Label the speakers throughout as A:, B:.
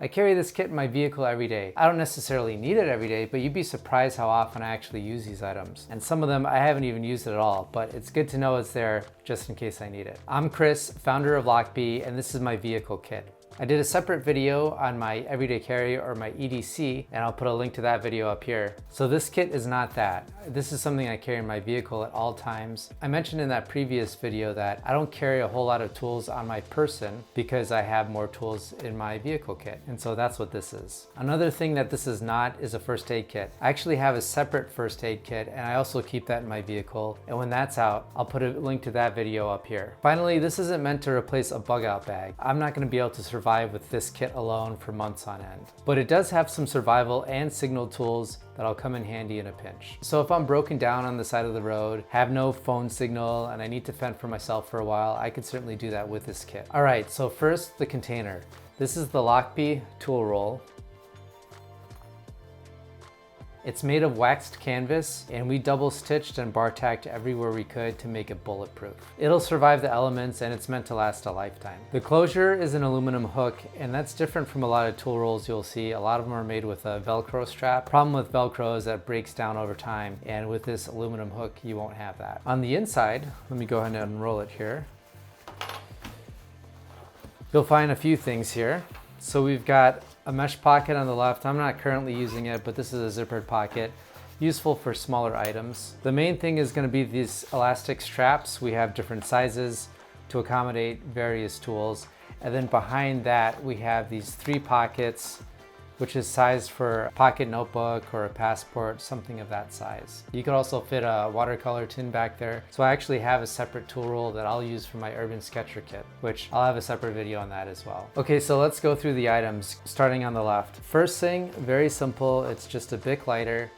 A: I carry this kit in my vehicle every day. I don't necessarily need it every day, but you'd be surprised how often I actually use these items. And some of them I haven't even used it at all, but it's good to know it's there just in case I need it. I'm Chris, founder of LOCHBY, and this is my vehicle kit. I did a separate video on my everyday carry or my EDC, and I'll put a link to that video up here. So this kit is not that. This is something I carry in my vehicle at all times. I mentioned in that previous video that I don't carry a whole lot of tools on my person because I have more tools in my vehicle kit. And so that's what this is. Another thing that this is not is a first aid kit. I actually have a separate first aid kit, and I also keep that in my vehicle. And when that's out, I'll put a link to that video up here. Finally, this isn't meant to replace a bug out bag. I'm not gonna be able to survive with this kit alone for months on end. But it does have some survival and signal tools that'll come in handy in a pinch. So if I'm broken down on the side of the road, have no phone signal, and I need to fend for myself for a while, I could certainly do that with this kit. All right, so first the container. This is the LOCHBY tool roll. It's made of waxed canvas, and we double stitched and bar tacked everywhere we could to make it bulletproof. It'll survive the elements, and it's meant to last a lifetime. The closure is an aluminum hook, and that's different from a lot of tool rolls you'll see. A lot of them are made with a Velcro strap. Problem with Velcro is that it breaks down over time, and with this aluminum hook, you won't have that. On the inside, let me go ahead and unroll it here. You'll find a few things here. So we've got a mesh pocket on the left. I'm not currently using it, but this is a zippered pocket, useful for smaller items. The main thing is going to be these elastic straps. We have different sizes to accommodate various tools. And then behind that, we have these 3 pockets, which is sized for a pocket notebook or a passport, something of that size. You could also fit a watercolor tin back there. So I actually have a separate tool roll that I'll use for my urban sketcher kit, which I'll have a separate video on that as well. Okay, so let's go through the items, starting on the left. First thing, very simple, it's just a Bic Lighter.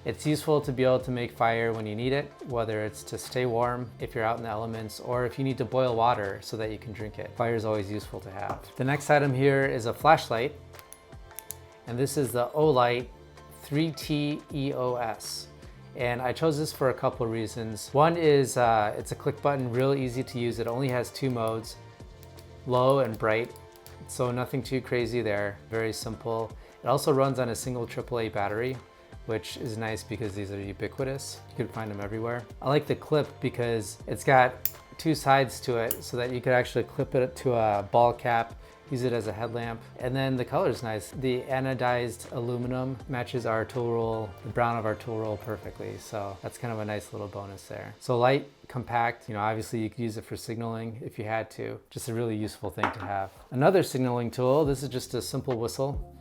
A: It's useful to be able to make fire when you need it, whether it's to stay warm if you're out in the elements, or if you need to boil water so that you can drink it. Fire is always useful to have. The next item here is a flashlight. And this is the Olight 3T EOS. And I chose this for a couple of reasons. One is it's a click button, real easy to use. It only has 2 modes, low and bright. So nothing too crazy there, very simple. It also runs on a single AAA battery, which is nice because these are ubiquitous. You can find them everywhere. I like the clip because it's got 2 sides to it so that you could actually clip it to a ball cap, use it as a headlamp. And then the color is nice. The anodized aluminum matches our tool roll, the brown of our tool roll perfectly. So that's kind of a nice little bonus there. So light, compact, you know, obviously you could use it for signaling if you had to. Just a really useful thing to have. Another signaling tool, this is just a simple whistle.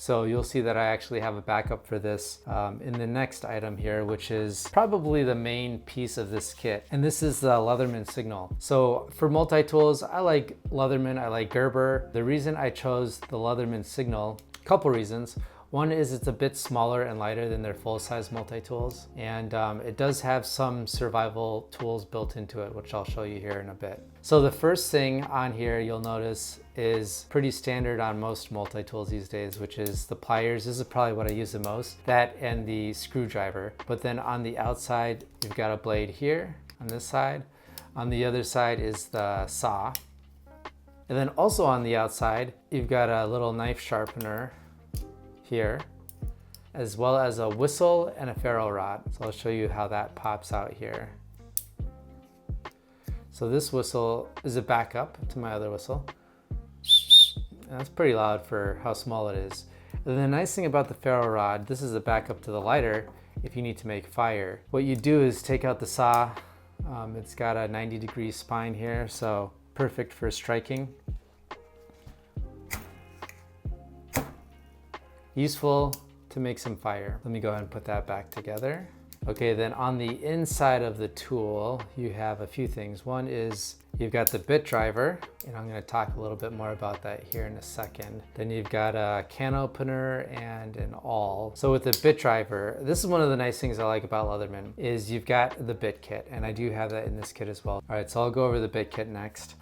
A: So you'll see that I actually have a backup for this in the next item here, which is probably the main piece of this kit. And this is the Leatherman signal. So for multi-tools, I like Leatherman, I like Gerber. The reason I chose the Leatherman signal, a couple reasons. One is it's a bit smaller and lighter than their full-size multi-tools, and it does have some survival tools built into it, which I'll show you here in a bit. So the first thing on here you'll notice is pretty standard on most multi-tools these days, which is the pliers. This is probably what I use the most, that and the screwdriver. But then on the outside, you've got a blade here on this side. On the other side is the saw. And then also on the outside, you've got a little knife sharpener here, as well as a whistle and a ferro rod. So I'll show you how that pops out here. So this whistle is a backup to my other whistle. And that's pretty loud for how small it is. And the nice thing about the ferro rod, this is a backup to the lighter if you need to make fire. What you do is take out the saw. It's got a 90-degree spine here, so perfect for striking. Useful to make some fire. Let me go ahead and put that back together. Okay, then on the inside of the tool, you have a few things. One is you've got the bit driver, and I'm gonna talk a little bit more about that here in a second. Then you've got a can opener and an awl. So with the bit driver, this is one of the nice things I like about Leatherman, is you've got the bit kit, and I do have that in this kit as well. All right, so I'll go over the bit kit next.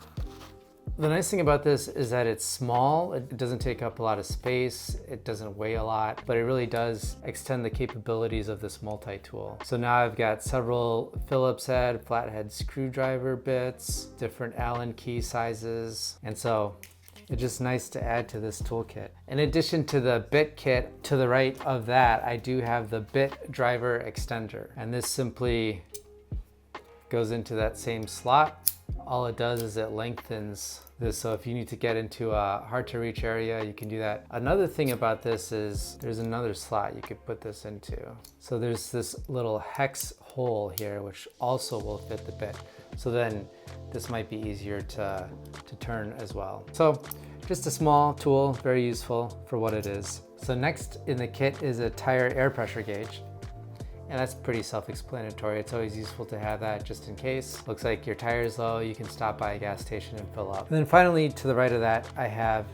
A: The nice thing about this is that it's small, it doesn't take up a lot of space, it doesn't weigh a lot, but it really does extend the capabilities of this multi-tool. So now I've got several Phillips head, flathead screwdriver bits, different Allen key sizes, and so It's just nice to add to this toolkit. In addition to the bit kit, to the right of that, I do have the bit driver extender. And this simply goes into that same slot. All it does is it lengthens this, so if you need to get into a hard to reach area, you can do that. Another thing about this is there's another slot you could put this into. So there's this little hex hole here, which also will fit the bit. So then this might be easier to turn as well. So just a small tool, very useful for what it is. So next in the kit is a tire air pressure gauge. And that's pretty self-explanatory. It's always useful to have that just in case. Looks like your tire is low, you can stop by a gas station and fill up. And then finally, to the right of that, I have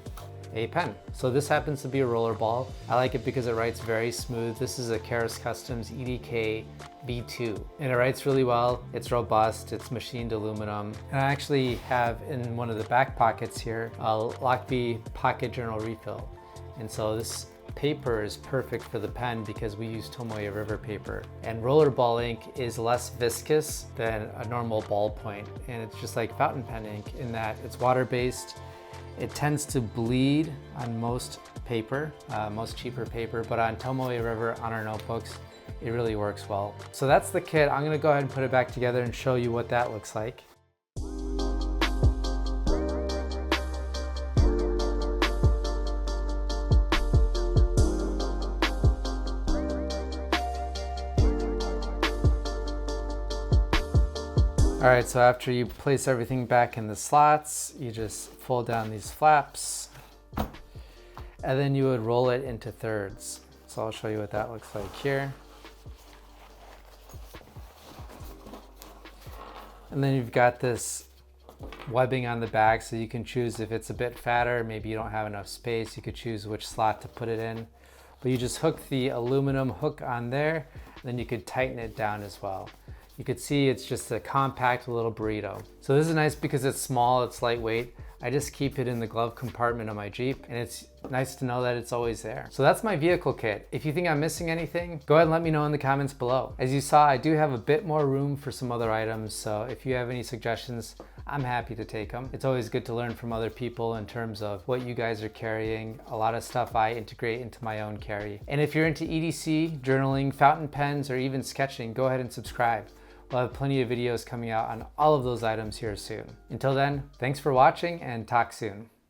A: a pen. So this happens to be a rollerball. I like it because it writes very smooth. This is a Kustoms EDK V2. And it writes really well. It's robust, it's machined aluminum. And I actually have in one of the back pockets here, a LOCHBY pocket journal refill. And so this paper is perfect for the pen because we use Tomoe River paper. And rollerball ink is less viscous than a normal ballpoint. And it's just like fountain pen ink in that it's water-based. It tends to bleed on most paper, most cheaper paper, but on Tomoe River, on our notebooks, it really works well. So that's the kit. I'm gonna go ahead and put it back together and show you what that looks like. All right, so after you place everything back in the slots, you just fold down these flaps, and then you would roll it into thirds. So I'll show you what that looks like here. And then you've got this webbing on the back, so you can choose if it's a bit fatter, maybe you don't have enough space, you could choose which slot to put it in. But you just hook the aluminum hook on there, and then you could tighten it down as well. You could see it's just a compact little burrito. So this is nice because it's small, it's lightweight. I just keep it in the glove compartment of my Jeep, and it's nice to know that it's always there. So that's my vehicle kit. If you think I'm missing anything, go ahead and let me know in the comments below. As you saw, I do have a bit more room for some other items, so if you have any suggestions, I'm happy to take them. It's always good to learn from other people in terms of what you guys are carrying. A lot of stuff I integrate into my own carry. And if you're into EDC, journaling, fountain pens, or even sketching, go ahead and subscribe. We'll have plenty of videos coming out on all of those items here soon. Until then, thanks for watching and talk soon.